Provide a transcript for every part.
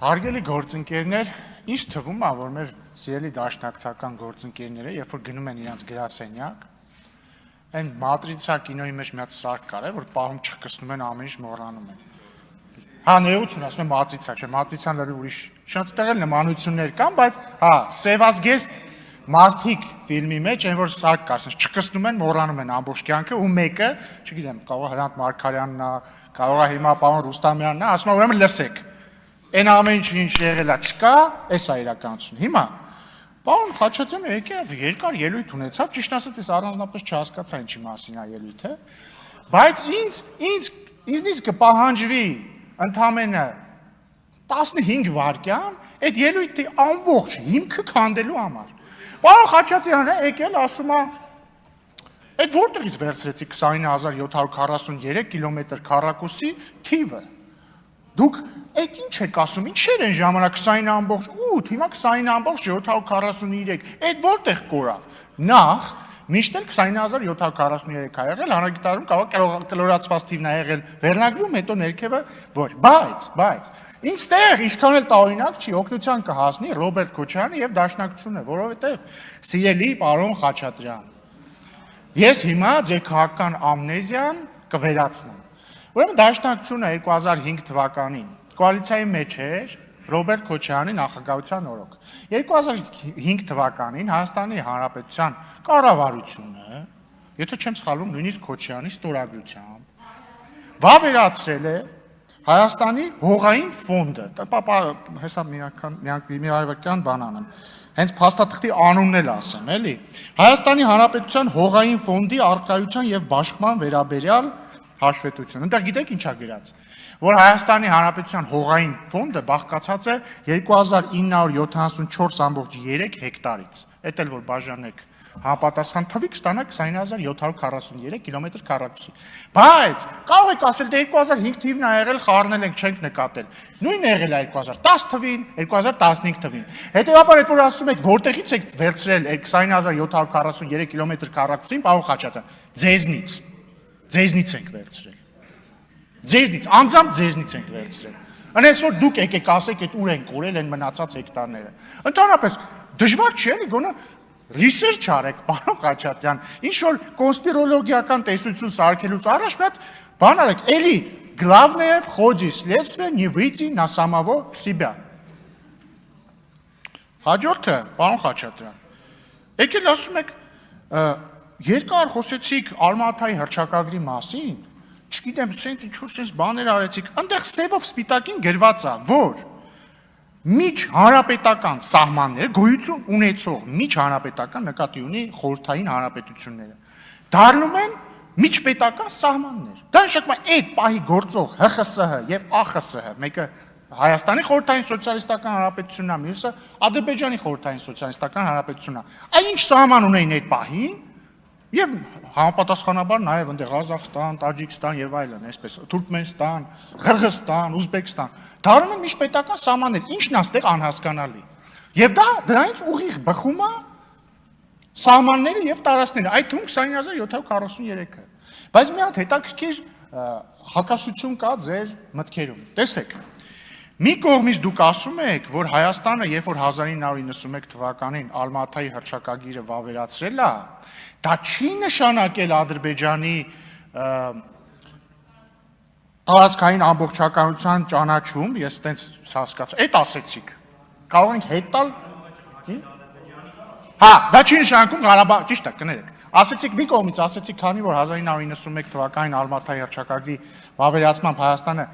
Հարգելի գործընկերներ, ինչ թվում է, որ մեր սիրելի դաշնակցական գործընկերները, երբ որ գնում են իրենց գրասենյակ, այն մատրիցա կինոյի մեջ մի հատ սարք կար, որ պահում չկսնում են, ամեն ինչ մոռանում են։ Հա, ներողություն, ասում եմ մատրիցա, չէ, մատրիցան լրիվ ուրիշ։ Շատ տեղել նմանություններ կան, բայց հա, Սևազգեստ մարդիկ ֆիլմի մեջ այն որ սարք կար, ասես չկսնում են, մոռանում են ամբողջ կյանքը ու մեկը, չգիտեմ, կարող է Հրանտ Մարգարյանն է, կարող է հիմա պարոն Ռուստամյանն է, ասում է ուրեմն լսեք։ Այն ամեն ինչ եղել է չկա, էս է իրականություն։ Հիմա պարոն Խաչատրյանը եկավ երկար ելույթ ունեցավ, ճիշտ ասած ես առանձնապես չհասկացա ինչի մասին է ելույթը, բայց ինձնից կպահանջվի ընդամենը 15 վայրկյան այդ ելույթի ամբողջ հիմքը քանդելու համար։ Պարոն Խաչատրյանը եկել ասում է այդ որտեղից վերցրեցի 29743 կիլոմետր քառակուսի թիվը։ Դուք այդ ինչ եք ասում, ինչեր են ժամանակ 20.8, հիմա 20.743, այդ որտեղ կորավ։ Նախ, միշտ էլ 20.743 ա եղել, հանրագիտարում կարող կլորացված թիվն ա եղել վերնագրում, հետո ներքևը ոչ, բայց, ինձտեղ ինչքան էլ տարօրինակ չի, օգնության կհասնի Ռոբերտ Քոչարյանը եւ Դաշնակցությունը, որովհետեւ սիրելի պարոն Խաչատրյան, ես հիմա ձեր քաղաքական ամնեզիան կվերացնեմ։ Ուրեմն Դաշնակցությունը 2005 թվականին կոալիցիայի մեջ էր Ռոբերտ Քոչարյանի նախագահության օրոք։ 2005 թվականին Հայաստանի Հանրապետության կառավարությունը, եթե չեմ սխալվում, նույնիսկ Քոչարյանի ստորագրությամբ վավերացրել է Հայաստանի հողային ֆոնդը։ Հեսա միարվական բան անեմ։ Հենց փաստաթղթի անունն էլ ասեմ, էլի։ Հայաստանի Հանրապետության հողային ֆոնդի արտադրության եւ բաշխման վերաբերյալ հաշվետվություն։ Այնտեղ գիտեք ինչ ա գրած, որ Հայաստանի Հանրապետության հողային ֆոնդը բաղկացած է 2974.3 հեկտարից։ Էդ էլ որ բաժանեք համապատասխան թվի կստանա 20743 կիլոմետր քառակուսի։ Բայց կարող եք ասել դե 2005 թիվն ա եղել, խառնել ենք, չենք նկատել։ Նույնն ա եղել 2010 թվին, 2015 թվին։ Հետևաբար այդ որ ասում եք որտեղից եք վերցրել 20743 կիլոմետր քառակուսին, պարոն Խաչատրյան, ձեզնից ենք վերցրել։ Ձեզնից, անձամբ ձեզնից ենք վերցրել։ Անես որ դուք եկեք ասեք այդ ուր են կորել են մնացած հեկտարները։ Ընդհանրապես դժվար չի էլի գոնե research արեք, պարոն Խաչատրյան, ինչ որ կոնսպիրոլոգիական տեսություն սարքելուց առաջ մի հատ բան արեք, էլի главное в ходе следствия не выйти на самого себя։ Հաջորդը, պարոն Խաչատրյան, եկել ասում եք երկար խոսեցիք Ալմատայի հռչակագրի մասին, չգիտեմ, սենց ինչ-որ սենց բաներ արեցիք, այնտեղ սևով սպիտակին գրված է, որ միջ հանրապետական սահմանները, գոյություն ունեցող միջ հանրապետական նկատի ունի խորհրդային հանրապետությունները, դառնում են միջպետական սահմաններ։ Դա նշանակում է այդ պահի գործող ՀԽՍՀ եւ ԱԽՍՀ, մեկը Հայաստանի խորհրդային սոցիալիստական հանրապետությունն է, մյուսը Ադրբեջանի խորհրդային սոցիալիստական հանրապետությունն է։ Այն ինչ սահման ունեին այդ պահին, եւ համապատասխանաբար նաեւ այնտեղ Ղազախստան, Տաջիկստան եւ այլն, այսպես Թուրքմենստան, Ղրղստան, Ուզբեկստան, դառնում են միջպետական սահմաններ, ինչն է այստեղ անհասկանալի։ Եվ դա դրանից ուղիղ բխում է սահմանները եւ տարածքները, այդ թվում 29743-ը։ Բայց մի հատ հետաքրքիր հակասություն կա ձեր մտքերում։ Տեսեք, մի կողմից դուք ասում եք, որ Հայաստանը, երբ որ 1991 թվականին Ալմատայի հռչակագիրը վավերացրել է, դա չի նշանակել Ադրբեջանի տարածքային ամբողջականության ճանաչում, ես տենց հասկացա, այդ ասեցիք, կարող ենք հետ տալ։ Հա, դա չի նշանակում Ղարաբաղ, ճիշտ է, կներեք։ Ասեցիք մի կողմից, ասեցիք, քանի որ 1991 թվականին Ալմատայի հռչակագրի վավերացմամբ Հայաստանը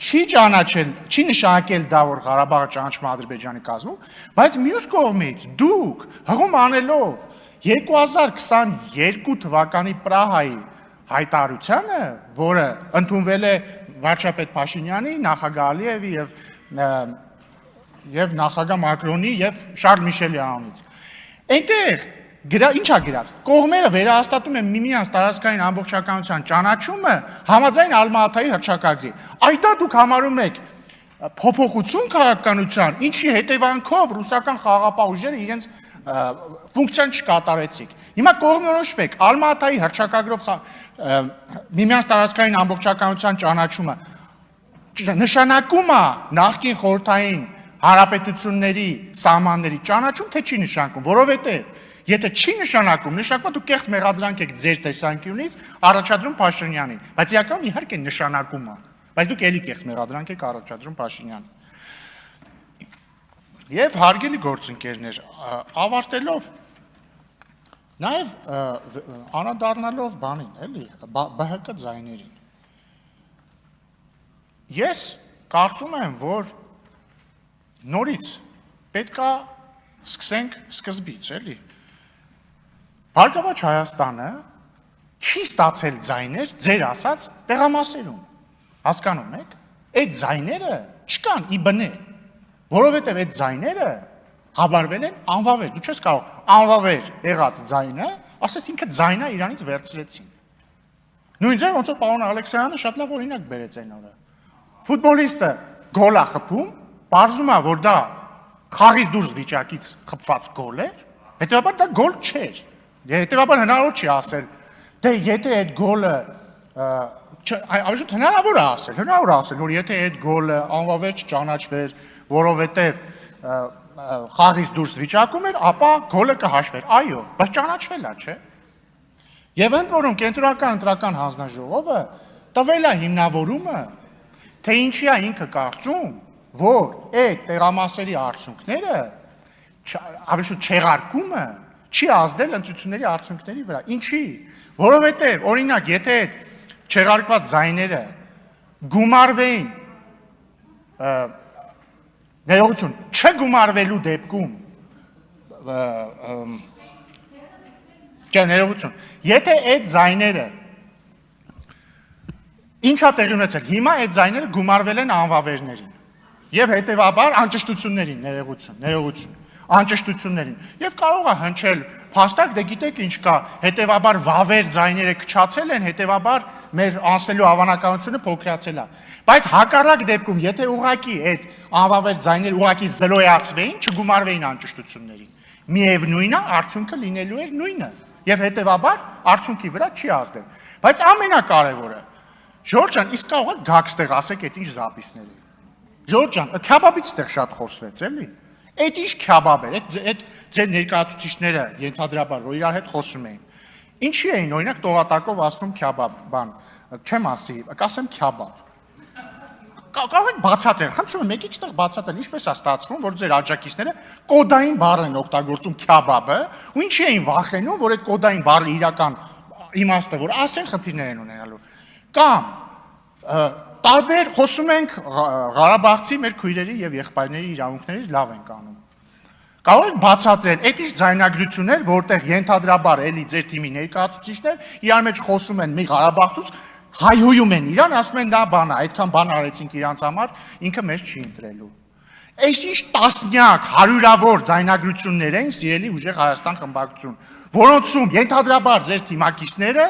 չի ճանաչել, չի նշանակել դա, որ Ղարաբաղը ճանաչում է Ադրբեջանի կազմում, բայց մյուս կողմից դուք հղում անելով 2022 թվականի Պրահայի հայտարարությանը, որը ընդունվել է վարչապետ Փաշինյանի, նախագահ Ալիևի եւ նախագահ Մակրոնի եւ Շարլ Միշելի անունից։ Այնտեղ ինչ ա գրած, կողմերը վերահաստատում են միմյանց տարածքային ամբողջականության ճանաչումը համաձայն Ալմատայի հռչակագրի։ Այդ դուք համարում եք փոփոխություն քաղաքականության, ինչի հետևանքով ռուսական խաղաղապահ ուժերը իրենց ֆունկցիան չկատարեցիք։ Հիմա կողմնորոշվեք Ալմատայի հռչակագրով միմյանց տարածքային ամբողջականության ճանաչումը նշանակում է նախկին խորհրդային հանրապետությունների սահմանների ճանաչում, թե չի նշանակում, որովհետև եթե չի նշանակում, նշանակում դուք կեղծ մեղադրանք եք ձեր տեսանկյունից առաջադրում Փաշինյանին, բայց իրականում իհարկե նշանակում է, բայց դուք էլի կեղծ մեղադրանք եք առաջադրում Փաշինյանին։ Եվ հարգելի գործընկերներ, ավարտելով նաև անդրադառնալով բանին, էլի, ԲՀԿ ձայներին։ Ես կարծում եմ, որ նորից պետքա սկսենք սկզբից, էլի։ Բարգավաճ Հայաստանը չի ստացել ձայներ, ձեր ասած, տեղամասերում։ Հասկանում եք։ Այդ ձայները չկան ի բնե, որովհետև այդ ձայները հավարվել են անվավեր։ Դու չես կարող անվավեր եղած ձայնը, ասես ինքը ձայնը իրանից վերցրեցին։ Նույն ձև ոնց որ պարոն Ալեքսյանը շատ լավ օրինակ բերեց այն օրը։ Ֆուտբոլիստը գոլ է խփում, պարզում է, որ դա խաղից դուրս վիճակից խփված գոլ էր, հետևաբար դա գոլ չէր։ Հետևաբար հնարավոր չի ասել, դե եթե այդ գոլը հնարավոր է ասել, որ եթե այդ գոլը անվավեր չճանաչվեր, որովհետև խաղից դուրս վիճակում էր, ապա գոլը կհաշվեր։ Այո, բայց ճանաչվել է, չէ՞։ Եվ ընդ որում կենտրոնական ընտրական հանձնաժողովը տվել է հիմնավորումը, թե ինչի է ինքը կարծում, որ այդ տեղամասերի արդյունքները, ավելի շուտ չեղարկումը չի ազդել ընտրությունների արդյունքների վրա։ Ինչի՞։ Որովհետև, օրինակ, եթե այդ չեղարկված ձայները գումարվեին, ներողություն, չգումարվելու դեպքում, ներողություն, եթե այդ ձայները, ինչա տեղի ունեցել, հիմա այդ ձայները գումարվել են անվավերներին և հետևաբար անճշտություններին, ներողություն, անճշտություններին, և կարող է հնչել փաստարկ, դե գիտեք ինչ կա, հետևաբար վավեր ձայները քչացել են, հետևաբար մեր անցնելու հավանականությունը փոքրացել է։ Բայց հակառակ դեպքում, եթե ուղղակի այդ անվավեր ձայները ուղղակի զրոյացվեին, չգումարվեին անճշտություններին, միևնույն է, արդյունքը լինելու էր նույնը, և հետևաբար արդյունքի վրա չի ազդել։ Բայց ամենակարևորը, Ժորժ ջան, իսկ կարող եք գաք ստեղ ասեք այդ ինչ զապիսներ են։ Ժորժ ջան, քյաբաբից ստեղ շատ խոսվեց, էլի։ Այդ ինչ քյաբաբ էր, այդ ձեր ներկայացուցիչները ենթադրաբար, որ իրար հետ խոսում էին։ Ինչի էին, օրինակ, տողատակով ասում քյաբաբ, բան, չեմ ասի, կասեմ քյաբաբ։ Կարող եք բացատրել, խնդրում եմ, եկեք ստեղ բացատրել, ինչպես է ստացվում, որ ձեր աջակիցները կոդային բառ են օգտագործում քյաբաբը, ու ինչի էին վախենում, որ այդ կոդային բառի իրական իմաստը, որ ասեն, խնդիրներ են ունենալու։ Կամ տարբեր խոսում ենք Ղարաբաղցի մեր քույրերի եւ եղբայրների իրավունքներից լավ ենք անում։ Կարող եք բացատրել, այդ ինչ ձայնագրություններ, որտեղ ենթադրաբար էլի ձեր թիմի ներկայացուցիչներ իրար մեջ խոսում են մի Ղարաբաղցուց, հայհոյում են իրան, ասում են դա բան է, այդքան բան արեցինք իրանց համար, ինքը մեզ չի ընտրելու։ Այս ինչ տասնյակ, հարյուրավոր ձայնագրություններ են, սիրելի ուժեղ Հայաստան խմբակցություն, որոնցում ենթադրաբար ձեր թիմակիցները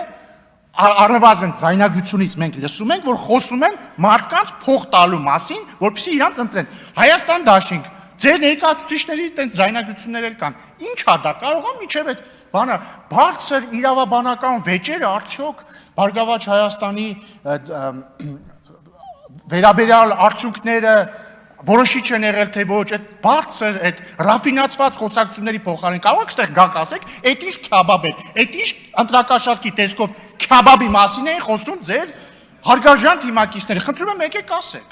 առնվազն ձայնագրությունից մենք լսում ենք, որ խոսում են մարդկանց փող տալու մասին, որպեսզի իրանց ընտրեն։ Հայաստան դաշինք, ձեր ներկայացուցիչների այդպես ձայնագրություններ էլ կան։ Ինչ է դա, կարող է միջև այդ բանը բարձր իրավաբանական վեճերը արդյոք Բարգավաճ Հայաստանի վերաբերյալ արդյունքները որոշիչ են եղել թե ոչ, այդ բարձր, այդ ռաֆինացված խոսակցությունների փոխարեն կարող եք ստեղ գաք ասեք, այդ ինչ քյաբաբ էր, այդ ինչ ընտրակաշարքի տեսքով քյաբաբի մասին էին խոսում ձեր հարգարժան թիմակիցները, խնդրում եմ եկեք ասեք։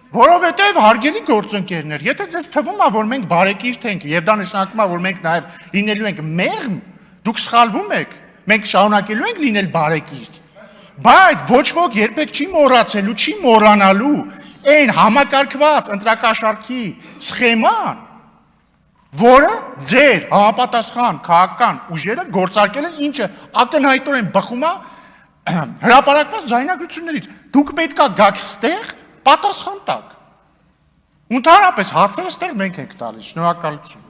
Որովհետև հարգելի գործընկերներ, եթե ձեզ թվում է, որ մենք բարեկիրթ ենք եւ դա նշանակում է, որ մենք նաեւ լինելու ենք մեղմ, դուք սխալվում եք, մենք շարունակելու ենք լինել բարեկիրթ։ Բայց ոչ ոք երբեք չի մոռացելու, չի մոռանալու այն համակարգված ընտրակաշարքի սխեման, որը ձեր համապատասխան քաղաքական ուժերը գործարկել են, ինչը ակնհայտորեն բխում է հրապարակված ձայնագրություններից։ Դուք պետք է գաք ստեղ պատասխան տաք։ Ընդհանրապես հարցերը ստեղ մենք ենք տալիս։ Շնորհակալություն։